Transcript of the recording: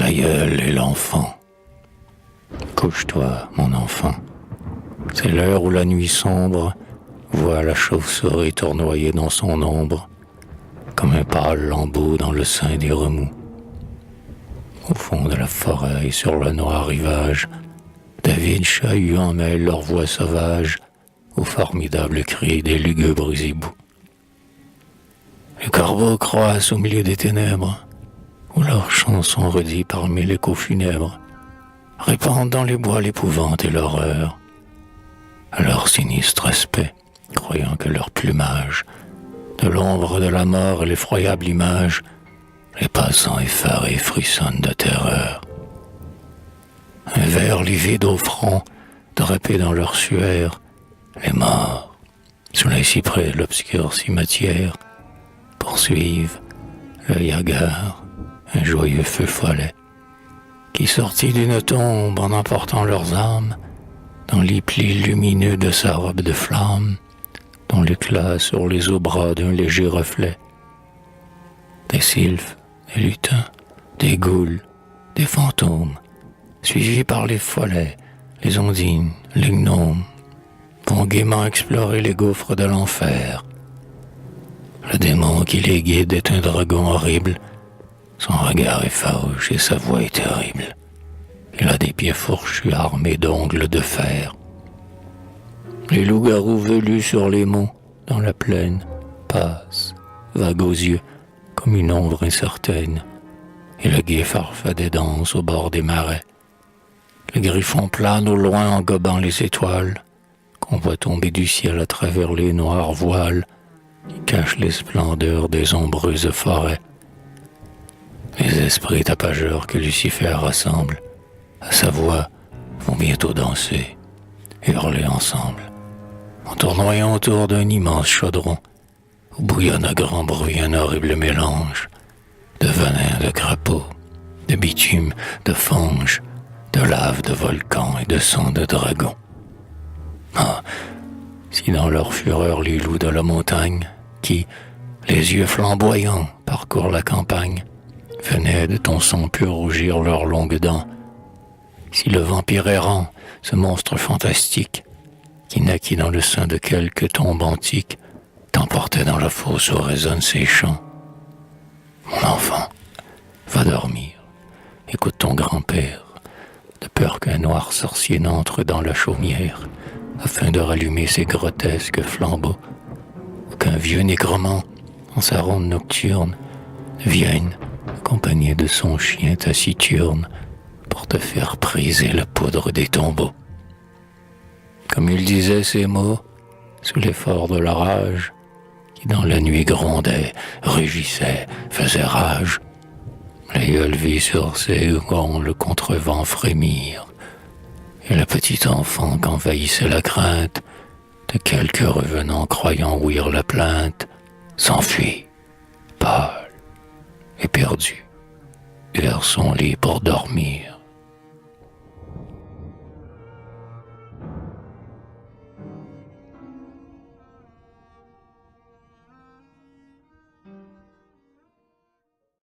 l'aïeul et l'enfant. Couche-toi, mon enfant. C'est l'heure où la nuit sombre voit la chauve-souris tournoyer dans son ombre, comme un pâle lambeau dans le sein des remous. Au fond de la forêt et sur le noir rivage, David chahut en mêle leur voix sauvage au formidable cri des lugubres hiboux. Les corbeaux croissent au milieu des ténèbres, où leurs chants sont redits parmi l'écho funèbre, répandent dans les bois l'épouvante et l'horreur. À leur sinistre aspect, croyant que leur plumage, de l'ombre de la mort et l'effroyable image, les passants effarés frissonnent de terreur. Un verre livide au front, drapé dans leur suaire, les morts, sous les cyprès de l'obscure cimetière, poursuivent, l'œil hagard, un joyeux feu follet, qui sortit d'une tombe en emportant leurs âmes, dans les plis lumineux de sa robe de flamme, dont l'éclat sur les os bras d'un léger reflet. Des sylphes, des lutins, des goules, des fantômes, suivis par les follets, les ondines, les gnomes, vont gaiement explorer les gouffres de l'enfer. Le démon qui les guide est un dragon horrible, son regard est farouche et sa voix est terrible. Il a des pieds fourchus armés d'ongles de fer. Les loups-garous velus sur les monts, dans la plaine, passent, vagues aux yeux, comme une ombre incertaine, et le guet farfadet danse au bord des marais. Le griffon plane au loin en gobant les étoiles, qu'on voit tomber du ciel à travers les noirs voiles qui cachent les splendeurs des ombreuses forêts. Les esprits tapageurs que Lucifer rassemble, à sa voix, vont bientôt danser, hurler ensemble, en tournoyant autour d'un immense chaudron, où bouillonne à grand bruit un horrible mélange de venin de crapaud, de bitume, de fange, de lave de volcan et de sang de dragon. Ah, si dans leur fureur les loups de la montagne, qui, les yeux flamboyants, parcourent la campagne, venaient de ton sang pur rougir leurs longues dents, si le vampire errant, ce monstre fantastique, qui naquit dans le sein de quelque tombe antique, t'emportait dans la fosse où résonnent ses chants. Mon enfant, va dormir, écoute ton grand-père, de peur qu'un noir sorcier n'entre dans la chaumière, afin de rallumer ses grotesques flambeaux, ou qu'un vieux négromant, en sa ronde nocturne, vienne, accompagné de son chien taciturne, pour te faire priser la poudre des tombeaux. Comme il disait ces mots, sous l'effort de la rage, qui dans la nuit grondait, rugissait, faisait rage, l'aïeul vit sur ses gonds le contrevent frémir, et le petit enfant qu'envahissait la crainte de quelques revenants croyant ouïr la plainte, s'enfuit, pâle et perdu, vers son lit pour dormir.